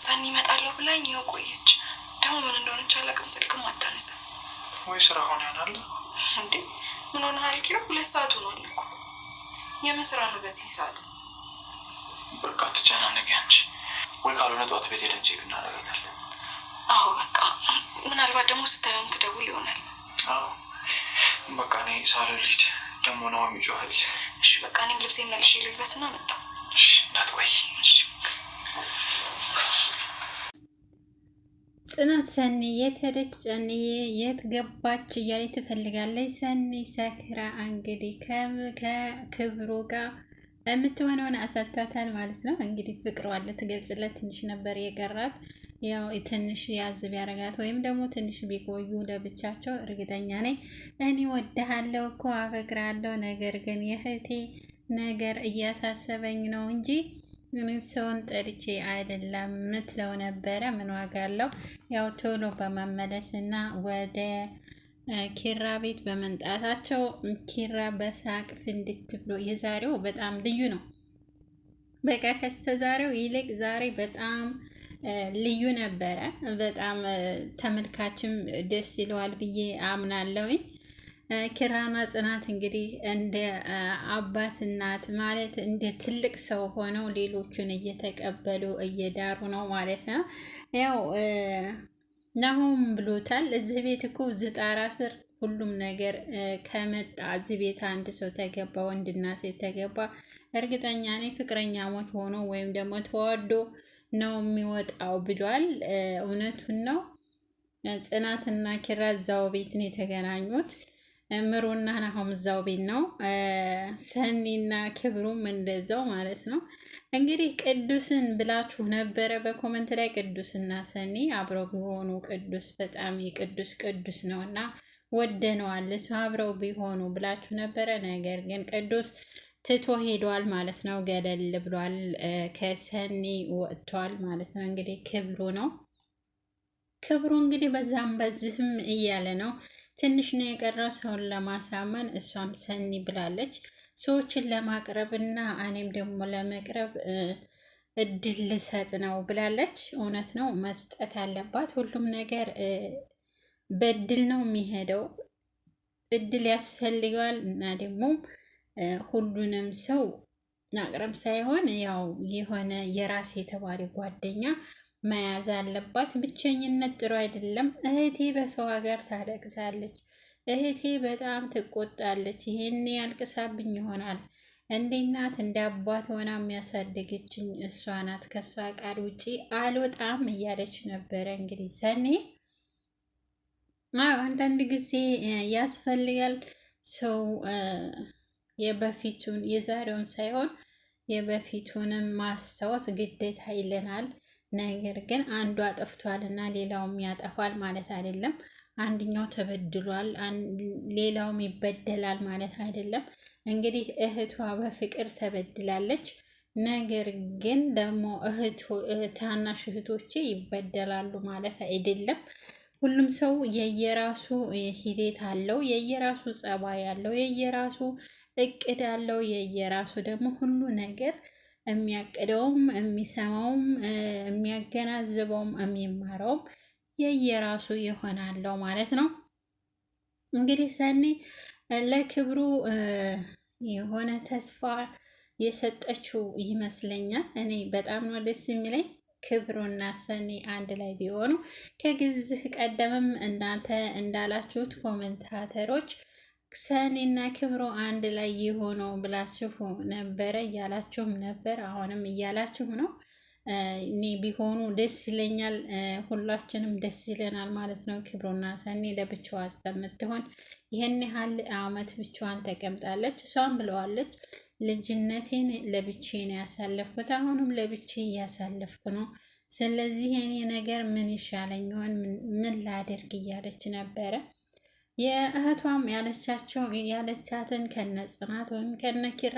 ሰኒ እመጣለሁ ብላኝ ነው ቆየች። ደግሞ ምን እንደሆነች አላውቅም። ስልክም አታነሳም። ወይ ስራ ሆነ ያናለ እንዴ? ምን ሆነሃል ኪራ? 2 ሰዓት ሆኗል እኮ። የምን ስራ ነው በዚህ ሰዓት? በቃ አትጨናነቂ አንቺ። ወይ ካልሆነ ጠዋት ቤት ሄደን ቼክ እናደርጋታለን። አዎ በቃ ምናልባት ደግሞ ስታየው ትደውል ይሆናል። አዎ በቃ እኔ ሳልልጅ ደግሞ ነው የሚጮሃል። እሺ በቃ እኔም ልብሴን መልሼ ልልበስና መጣሁ። እሺ እንዳትቆይ። እሺ ጽናት ሰኒ የት ሄደች? ሰኒዬ የት ገባች እያለች ትፈልጋለች። ሰኒ ሰክራ እንግዲህ ከክብሩ ጋር የምትሆነውን አሳቷታል ማለት ነው። እንግዲህ ፍቅሯን ልትገልጽለት ትንሽ ነበር የቀራት። ያው ትንሽ ያዝ ቢያረጋት ወይም ደግሞ ትንሽ ቢቆዩ ለብቻቸው እርግጠኛ ነኝ እኔ ወድሃለሁ እኮ አፈቅራለሁ፣ ነገር ግን የእህቴ ነገር እያሳሰበኝ ነው እንጂ ሰውን ጠልቼ አይደለም ምትለው ነበረ። ምን ዋጋ አለው? ያው ቶሎ በመመለስ እና ወደ ኪራ ቤት በመምጣታቸው ኪራ በሳቅ ፍንድት ብሎ የዛሬው በጣም ልዩ ነው። በቃ ከስተዛሬው ይልቅ ዛሬ በጣም ልዩ ነበረ። በጣም ተመልካችም ደስ ይለዋል ብዬ አምናለሁኝ። ኪራና ጽናት እንግዲህ እንደ አባት እናት ማለት እንደ ትልቅ ሰው ሆነው ሌሎቹን እየተቀበሉ እየዳሩ ነው ማለት ነው። ያው ናሆም ብሎታል። እዚህ ቤት እኮ ዝጣራ ስር ሁሉም ነገር ከመጣ እዚህ ቤት አንድ ሰው ተገባ፣ ወንድና ሴት ተገባ፣ እርግጠኛ ነኝ ፍቅረኛሞች ሆኖ ወይም ደግሞ ተዋዶ ነው የሚወጣው ብሏል። እውነቱን ነው። ጽናትና ኪራ እዛው ቤት ነው የተገናኙት። ምሩና ናሆም እዛው ቤት ነው። ሰኒና ክብሩም እንደዛው ማለት ነው። እንግዲህ ቅዱስን ብላችሁ ነበረ በኮመንት ላይ ቅዱስና ሰኒ አብረው ቢሆኑ ቅዱስ በጣም የቅዱስ ቅዱስ ነው እና ወደነዋል እሱ አብረው ቢሆኑ ብላችሁ ነበረ። ነገር ግን ቅዱስ ትቶ ሄዷል ማለት ነው። ገደል ብሏል። ከሰኒ ወጥቷል ማለት ነው። እንግዲህ ክብሩ ነው። ክብሩ እንግዲህ በዛም በዚህም እያለ ነው። ትንሽ ነው የቀረው ሰውን ለማሳመን። እሷም ሰኒ ብላለች ሰዎችን ለማቅረብ እና እኔም ደግሞ ለመቅረብ እድል ልሰጥ ነው ብላለች። እውነት ነው፣ መስጠት አለባት። ሁሉም ነገር በእድል ነው የሚሄደው። እድል ያስፈልገዋል እና ደግሞ ሁሉንም ሰው ማቅረብ ሳይሆን ያው የሆነ የራስ የተባለ ጓደኛ መያዝ አለባት። ብቸኝነት ጥሩ አይደለም። እህቴ በሰው ሀገር ታለቅሳለች፣ እህቴ በጣም ትቆጣለች፣ ይሄኔ ያልቅሳብኝ ይሆናል። እንደ እናት እንደ አባት ሆና የሚያሳደገችኝ እሷ ናት፣ ከእሷ ቃል ውጪ አልወጣም እያለች ነበረ። እንግዲህ ሰኔ አንዳንድ ጊዜ ያስፈልጋል ሰው የበፊቱን የዛሬውን ሳይሆን የበፊቱንም ማስታወስ ግዴታ ይለናል። ነገር ግን አንዱ አጥፍቷል እና ሌላውም ያጠፋል ማለት አይደለም። አንድኛው ተበድሏል ሌላውም ይበደላል ማለት አይደለም። እንግዲህ እህቷ በፍቅር ተበድላለች። ነገር ግን ደግሞ ታናሽ እህቶቼ ይበደላሉ ማለት አይደለም። ሁሉም ሰው የየራሱ ሂደት አለው፣ የየራሱ ጸባይ አለው፣ የየራሱ እቅድ አለው፣ የየራሱ ደግሞ ሁሉ ነገር የሚያቅደውም የሚሰማውም የሚያገናዝበውም የሚማረውም የየራሱ ይሆናለው ማለት ነው። እንግዲህ ሰኒ ለክብሩ የሆነ ተስፋ የሰጠችው ይመስለኛል። እኔ በጣም ነው ደስ የሚለኝ ክብሩና ሰኒ አንድ ላይ ቢሆኑ። ከጊዜ ቀደምም እናንተ እንዳላችሁት ኮሜንታተሮች ሰኒና ክብሩ አንድ ላይ የሆነው ብላችሁ ነበረ፣ እያላችሁም ነበር። አሁንም እያላችሁ ነው። እኔ ቢሆኑ ደስ ይለኛል፣ ሁላችንም ደስ ይለናል ማለት ነው። ክብሩና ሰኒ ለብቻዋ እስከምትሆን ይህን ያህል አመት ብቻዋን ተቀምጣለች። እሷም ብለዋለች ልጅነቴን ለብቻዬ ነው ያሳለፍኩት፣ አሁንም ለብቻዬ እያሳለፍኩ ነው። ስለዚህ እኔ ነገር ምን ይሻለኝ ይሆን ምን ላደርግ እያለች ነበረ። የእህቷም ያለቻትን ከነጽናት ወይም ከነኪራ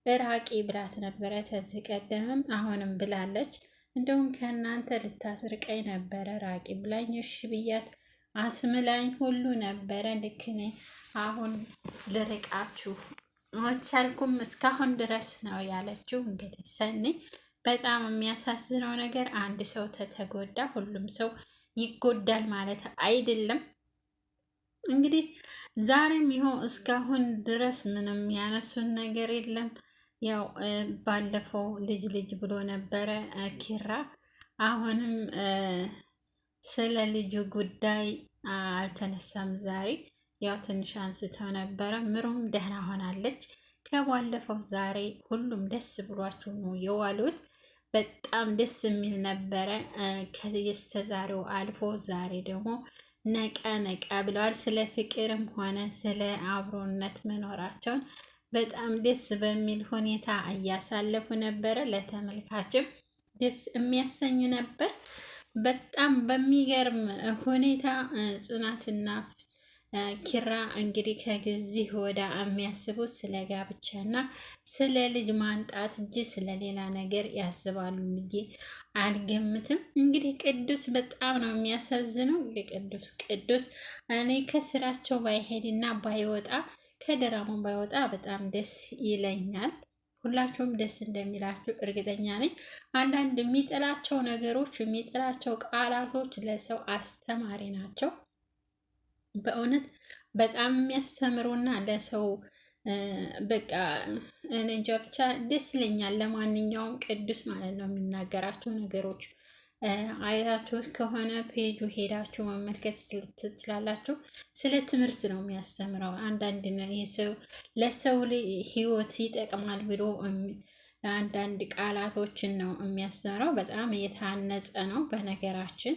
ራቂ ብላት ነበረ ከዚህ ቀደምም አሁንም ብላለች። እንደውም ከእናንተ ልታስርቀኝ ነበረ ራቂ ብላኝ እሺ ብያት አስምላኝ ሁሉ ነበረ። ልክ ነኝ፣ አሁን ልርቃችሁ አልቻልኩም እስካሁን ድረስ ነው ያለችው። እንግዲህ ሰኒ በጣም የሚያሳዝነው ነገር አንድ ሰው ተተጎዳ ሁሉም ሰው ይጎዳል ማለት አይደለም። እንግዲህ ዛሬም ይኸው እስካሁን ድረስ ምንም ያነሱን ነገር የለም። ያው ባለፈው ልጅ ብሎ ነበረ ኪራ። አሁንም ስለ ልጁ ጉዳይ አልተነሳም ዛሬ። ያው ትንሽ አንስተው ነበረ። ምሩም ደህና ሆናለች። ከባለፈው ዛሬ ሁሉም ደስ ብሏቸው ነው የዋሉት። በጣም ደስ የሚል ነበረ። ከየስተዛሬው አልፎ ዛሬ ደግሞ ነቃ ነቃ ብለዋል። ስለ ፍቅርም ሆነ ስለ አብሮነት መኖራቸውን በጣም ደስ በሚል ሁኔታ እያሳለፉ ነበረ። ለተመልካችም ደስ የሚያሰኝ ነበር። በጣም በሚገርም ሁኔታ ጽናትና ኪራ እንግዲህ ከዚህ ወደ የሚያስቡት ስለ ጋብቻና ስለ ልጅ ማንጣት እንጂ ስለ ሌላ ነገር ያስባሉ ብዬ አልገምትም። እንግዲህ ቅዱስ በጣም ነው የሚያሳዝነው። ቅዱስ እኔ ከስራቸው ባይሄድና ባይወጣ ከድራማው ባይወጣ በጣም ደስ ይለኛል። ሁላችሁም ደስ እንደሚላችሁ እርግጠኛ ነኝ። አንዳንድ የሚጥላቸው ነገሮች የሚጥላቸው ቃላቶች ለሰው አስተማሪ ናቸው። በእውነት በጣም የሚያስተምሩና ለሰው በቃ እንጃ ብቻ ደስ ይለኛል። ለማንኛውም ቅዱስ ማለት ነው የሚናገራቸው ነገሮች አይታችሁት ከሆነ ፔጁ ሄዳችሁ መመልከት ትችላላችሁ። ስለ ትምህርት ነው የሚያስተምረው። አንዳንድ ለሰው ሕይወት ይጠቅማል ብሎ አንዳንድ ቃላቶችን ነው የሚያስተምረው። በጣም የታነጸ ነው በነገራችን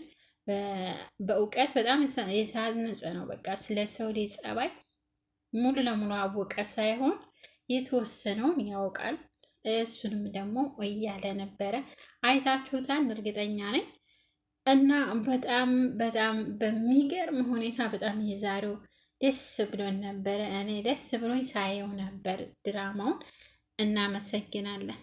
በእውቀት በጣም የታነጸ ነው። በቃ ስለ ሰው ልጅ ጸባይ ሙሉ ለሙሉ አወቀ ሳይሆን የተወሰነውን ያውቃል። እሱንም ደግሞ እያለ ነበረ። አይታችሁታል እርግጠኛ ነኝ። እና በጣም በሚገርም ሁኔታ በጣም የዛሬው ደስ ብሎን ነበረ። እኔ ደስ ብሎኝ ሳየው ነበር ድራማውን። እናመሰግናለን።